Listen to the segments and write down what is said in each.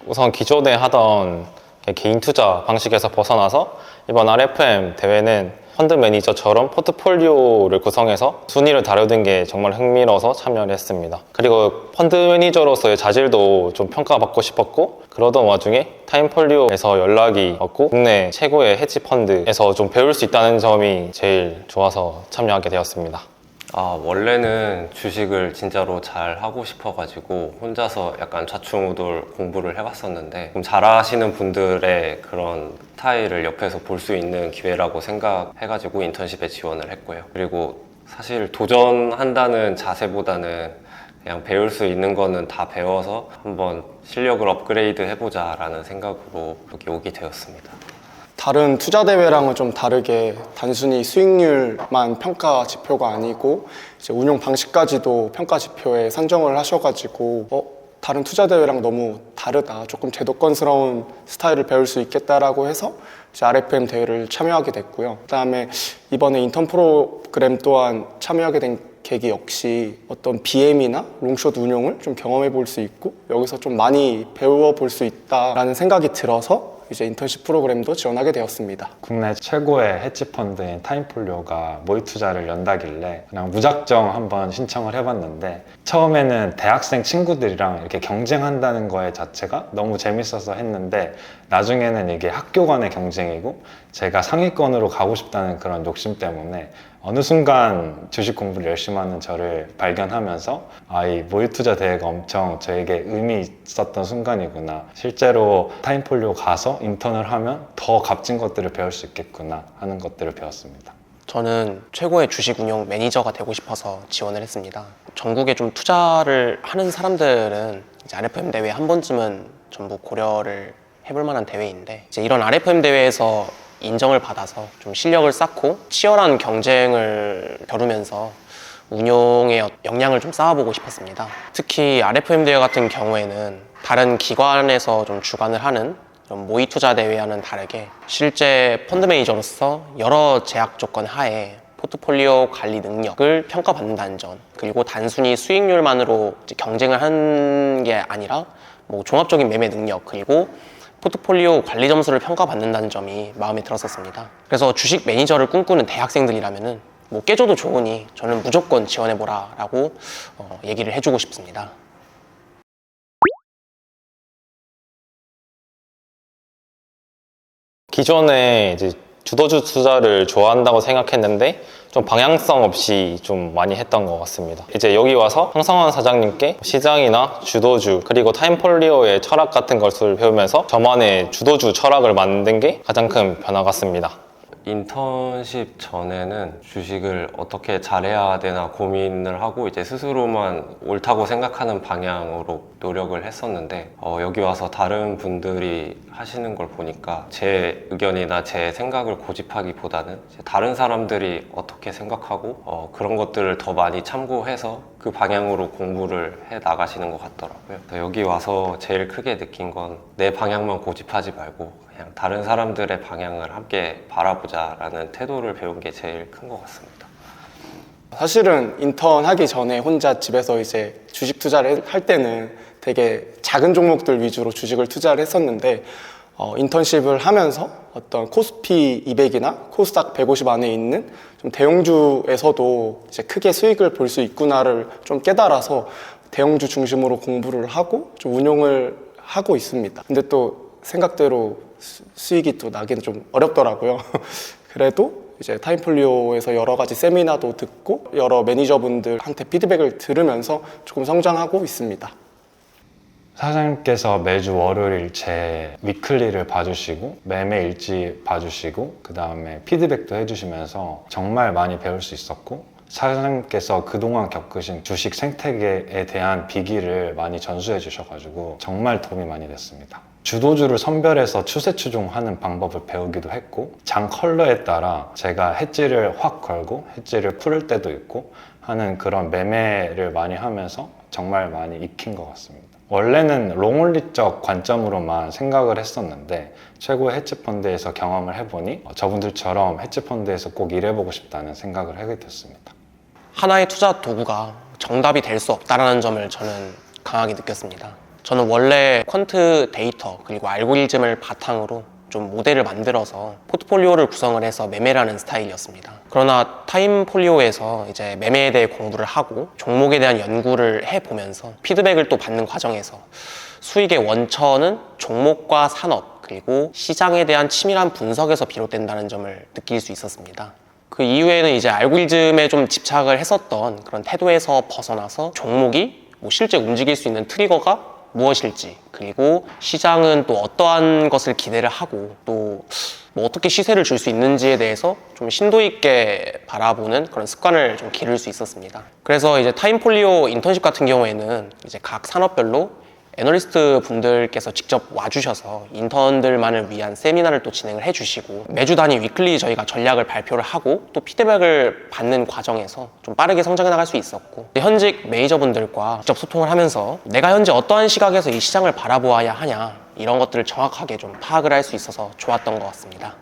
우선 기존에 하던 개인 투자 방식에서 벗어나서 이번 RFM 대회는 펀드 매니저처럼 포트폴리오를 구성해서 순위를 다루는 게 정말 흥미로워서 참여를 했습니다. 그리고 펀드 매니저로서의 자질도 좀 평가받고 싶었고, 그러던 와중에 타임폴리오에서 연락이 왔고 국내 최고의 헤지 펀드에서 좀 배울 수 있다는 점이 제일 좋아서 참여하게 되었습니다. 원래는 주식을 진짜로 잘 하고 싶어가지고 혼자서 약간 좌충우돌 공부를 해봤었는데, 좀 잘하시는 분들의 그런 스타일을 옆에서 볼 수 있는 기회라고 생각해가지고 인턴십에 지원을 했고요. 그리고 사실 도전한다는 자세보다는 그냥 배울 수 있는 거는 다 배워서 한번 실력을 업그레이드 해보자 라는 생각으로 여기 오게 되었습니다. 다른 투자 대회랑은 좀 다르게 단순히 수익률만 평가 지표가 아니고 이제 운용 방식까지도 평가 지표에 산정을 하셔가지고 다른 투자 대회랑 너무 다르다, 조금 제도권스러운 스타일을 배울 수 있겠다라고 해서 이제 RFM 대회를 참여하게 됐고요. 그다음에 이번에 인턴 프로그램 또한 참여하게 된 계기 역시 어떤 BM이나 롱숏 운용을 좀 경험해 볼 수 있고 여기서 좀 많이 배워 볼 수 있다라는 생각이 들어서 이제 인턴십 프로그램도 지원하게 되었습니다. 국내 최고의 헤지펀드인 타임폴리오가 모의 투자를 연다길래 그냥 무작정 한번 신청을 해봤는데, 처음에는 대학생 친구들이랑 이렇게 경쟁한다는 거에 자체가 너무 재밌어서 했는데, 나중에는 이게 학교 간의 경쟁이고 제가 상위권으로 가고 싶다는 그런 욕심 때문에 어느 순간 주식 공부를 열심히 하는 저를 발견하면서 이 모의 투자 대회가 엄청 저에게 의미 있었던 순간이구나, 실제로 타임폴리오 가서 인턴을 하면 더 값진 것들을 배울 수 있겠구나 하는 것들을 배웠습니다. 저는 최고의 주식 운용 매니저가 되고 싶어서 지원을 했습니다. 전국에 좀 투자를 하는 사람들은 이제 RFM 대회 한 번쯤은 전부 고려를 해볼 만한 대회인데, 이제 이런 RFM 대회에서 인정을 받아서 좀 실력을 쌓고 치열한 경쟁을 겨루면서 운용의 역량을 좀 쌓아보고 싶었습니다. 특히 RFM 대회 같은 경우에는 다른 기관에서 좀 주관을 하는 모의 투자 대회와는 다르게 실제 펀드 매니저로서 여러 제약 조건 하에 포트폴리오 관리 능력을 평가받는다는 점, 그리고 단순히 수익률만으로 이제 경쟁을 하는 게 아니라 종합적인 매매 능력, 그리고 포트폴리오 관리 점수를 평가받는다는 점이 마음에 들었었습니다. 그래서 주식 매니저를 꿈꾸는 대학생들이라면은 깨져도 좋으니 저는 무조건 지원해보라 라고 얘기를 해주고 싶습니다. 기존에 이제 주도주 투자를 좋아한다고 생각했는데 좀 방향성 없이 좀 많이 했던 것 같습니다. 이제 여기 와서 황성환 사장님께 시장이나 주도주 그리고 타임폴리오의 철학 같은 것을 배우면서 저만의 주도주 철학을 만든 게 가장 큰 변화 같습니다. 인턴십 전에는 주식을 어떻게 잘해야 되나 고민을 하고 이제 스스로만 옳다고 생각하는 방향으로 노력을 했었는데, 여기 와서 다른 분들이 하시는 걸 보니까 제 의견이나 제 생각을 고집하기보다는 다른 사람들이 어떻게 생각하고 그런 것들을 더 많이 참고해서 그 방향으로 공부를 해 나가시는 것 같더라고요. 그래서 여기 와서 제일 크게 느낀 건 내 방향만 고집하지 말고 그냥 다른 사람들의 방향을 함께 바라보자 라는 태도를 배운 게 제일 큰 것 같습니다. 사실은 인턴 하기 전에 혼자 집에서 이제 주식 투자를 할 때는 되게 작은 종목들 위주로 주식을 투자를 했었는데, 인턴십을 하면서 어떤 코스피 200이나 코스닥 150 안에 있는 좀 대형주에서도 이제 크게 수익을 볼 수 있구나를 좀 깨달아서 대형주 중심으로 공부를 하고 좀 운용을 하고 있습니다. 근데 또 생각대로 수익이 또 나기는 좀 어렵더라고요. 그래도 이제 타임폴리오에서 여러 가지 세미나도 듣고 여러 매니저분들한테 피드백을 들으면서 조금 성장하고 있습니다. 사장님께서 매주 월요일 제 위클리를 봐주시고 매매 일지 봐주시고 그 다음에 피드백도 해주시면서 정말 많이 배울 수 있었고, 사장님께서 그동안 겪으신 주식 생태계에 대한 비기를 많이 전수해 주셔가지고 정말 도움이 많이 됐습니다. 주도주를 선별해서 추세 추종하는 방법을 배우기도 했고, 장 컬러에 따라 제가 해지를 확 걸고 해지를 풀을 때도 있고 하는 그런 매매를 많이 하면서 정말 많이 익힌 것 같습니다. 원래는 롱온리적 관점으로만 생각을 했었는데 최고의 헤지펀드에서 경험을 해보니 저분들처럼 헤지펀드에서 꼭 일해보고 싶다는 생각을 하게 됐습니다. 하나의 투자 도구가 정답이 될 수 없다는 점을 저는 강하게 느꼈습니다. 저는 원래 퀀트 데이터 그리고 알고리즘을 바탕으로 좀 모델을 만들어서 포트폴리오를 구성을 해서 매매를 하는 스타일이었습니다. 그러나 타임폴리오에서 이제 매매에 대해 공부를 하고 종목에 대한 연구를 해보면서 피드백을 또 받는 과정에서 수익의 원천은 종목과 산업 그리고 시장에 대한 치밀한 분석에서 비롯된다는 점을 느낄 수 있었습니다. 그 이후에는 이제 알고리즘에 좀 집착을 했었던 그런 태도에서 벗어나서 종목이 실제 움직일 수 있는 트리거가 무엇일지, 그리고 시장은 또 어떠한 것을 기대를 하고 또 뭐 어떻게 시세를 줄 수 있는지에 대해서 좀 심도 있게 바라보는 그런 습관을 좀 기를 수 있었습니다. 그래서 이제 타임폴리오 인턴십 같은 경우에는 이제 각 산업별로 애널리스트 분들께서 직접 와주셔서 인턴들만을 위한 세미나를 또 진행을 해주시고 매주 단위 위클리 저희가 전략을 발표를 하고 또 피드백을 받는 과정에서 좀 빠르게 성장해 나갈 수 있었고 현직 매니저분들과 직접 소통을 하면서 내가 현재 어떠한 시각에서 이 시장을 바라보아야 하냐 이런 것들을 정확하게 좀 파악을 할 수 있어서 좋았던 것 같습니다.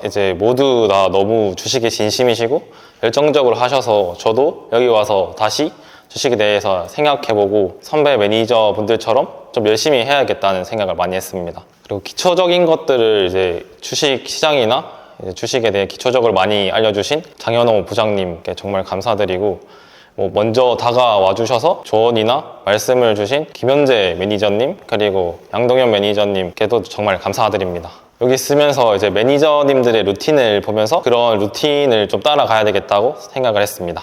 이제 모두 다 너무 주식에 진심이시고 열정적으로 하셔서 저도 여기 와서 다시 주식에 대해서 생각해보고 선배 매니저분들처럼 좀 열심히 해야겠다는 생각을 많이 했습니다. 그리고 기초적인 것들을 이제 주식 시장이나 이제 주식에 대해 기초적으로 많이 알려주신 장현호 부장님께 정말 감사드리고 먼저 다가와 주셔서 조언이나 말씀을 주신 김현재 매니저님 그리고 양동현 매니저님께도 정말 감사드립니다. 여기 있으면서 이제 매니저님들의 루틴을 보면서 그런 루틴을 좀 따라가야 되겠다고 생각을 했습니다.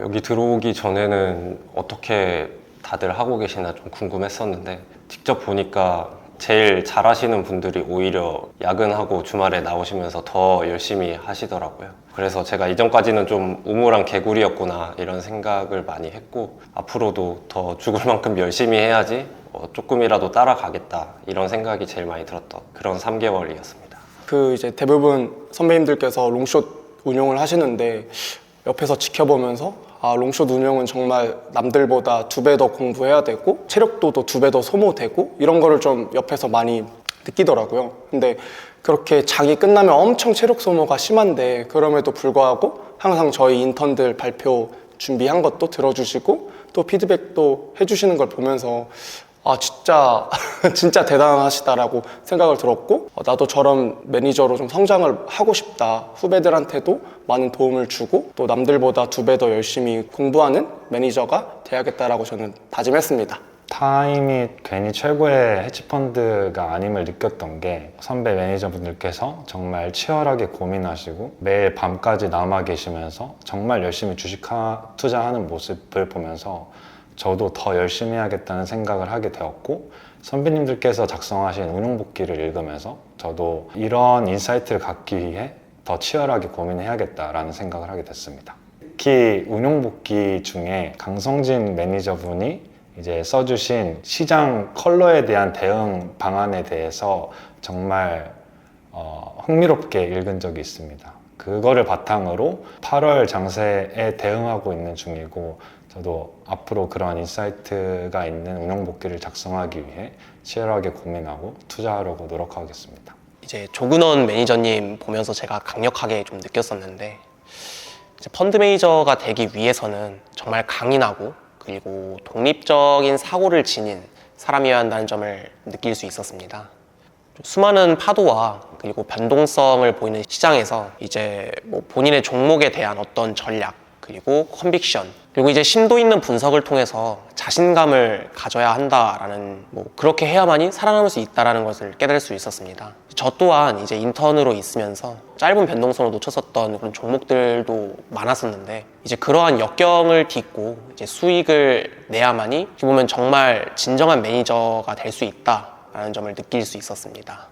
여기 들어오기 전에는 어떻게 다들 하고 계시나 좀 궁금했었는데 직접 보니까 제일 잘하시는 분들이 오히려 야근하고 주말에 나오시면서 더 열심히 하시더라고요. 그래서 제가 이전까지는 좀 우물안 개구리였구나 이런 생각을 많이 했고 앞으로도 더 죽을 만큼 열심히 해야지 조금이라도 따라가겠다 이런 생각이 제일 많이 들었던 그런 3개월이었습니다. 그 이제 대부분 선배님들께서 롱숏 운용을 하시는데 옆에서 지켜보면서 롱숏 운용은 정말 남들보다 2배 더 공부해야 되고 체력도도 2배 더 소모되고 이런 거를 좀 옆에서 많이 느끼더라고요. 근데 그렇게 장이 끝나면 엄청 체력 소모가 심한데 그럼에도 불구하고 항상 저희 인턴들 발표 준비한 것도 들어주시고 또 피드백도 해주시는 걸 보면서 진짜 진짜 대단하시다라고 생각을 들었고 나도 저런 매니저로 좀 성장을 하고 싶다. 후배들한테도 많은 도움을 주고 또 남들보다 2배 더 열심히 공부하는 매니저가 돼야겠다라고 저는 다짐했습니다. 타임이 괜히 최고의 헤지펀드가 아님을 느꼈던 게 선배 매니저분들께서 정말 치열하게 고민하시고 매일 밤까지 남아 계시면서 정말 열심히 주식 투자하는 모습을 보면서 저도 더 열심히 해야겠다는 생각을 하게 되었고 선배님들께서 작성하신 운용복기를 읽으면서 저도 이런 인사이트를 갖기 위해 더 치열하게 고민해야겠다라는 생각을 하게 됐습니다. 특히 운용복기 중에 강성진 매니저분이 이제 써주신 시장 컬러에 대한 대응 방안에 대해서 정말 흥미롭게 읽은 적이 있습니다. 그거를 바탕으로 8월 장세에 대응하고 있는 중이고 저도 앞으로 그런 인사이트가 있는 운용복기를 작성하기 위해 치열하게 고민하고 투자하려고 노력하겠습니다. 이제 조근원 매니저님 보면서 제가 강력하게 좀 느꼈었는데 이제 펀드 매니저가 되기 위해서는 정말 강인하고 그리고 독립적인 사고를 지닌 사람이어야 한다는 점을 느낄 수 있었습니다. 수많은 파도와 그리고 변동성을 보이는 시장에서 이제 본인의 종목에 대한 어떤 전략 그리고 컨빅션 그리고 이제 심도 있는 분석을 통해서 자신감을 가져야 한다라는 그렇게 해야만이 살아남을 수 있다라는 것을 깨달을 수 있었습니다. 저 또한 이제 인턴으로 있으면서 짧은 변동성을 놓쳤었던 그런 종목들도 많았었는데 이제 그러한 역경을 딛고 이제 수익을 내야만이 어떻게 보면 정말 진정한 매니저가 될 수 있다라는 점을 느낄 수 있었습니다.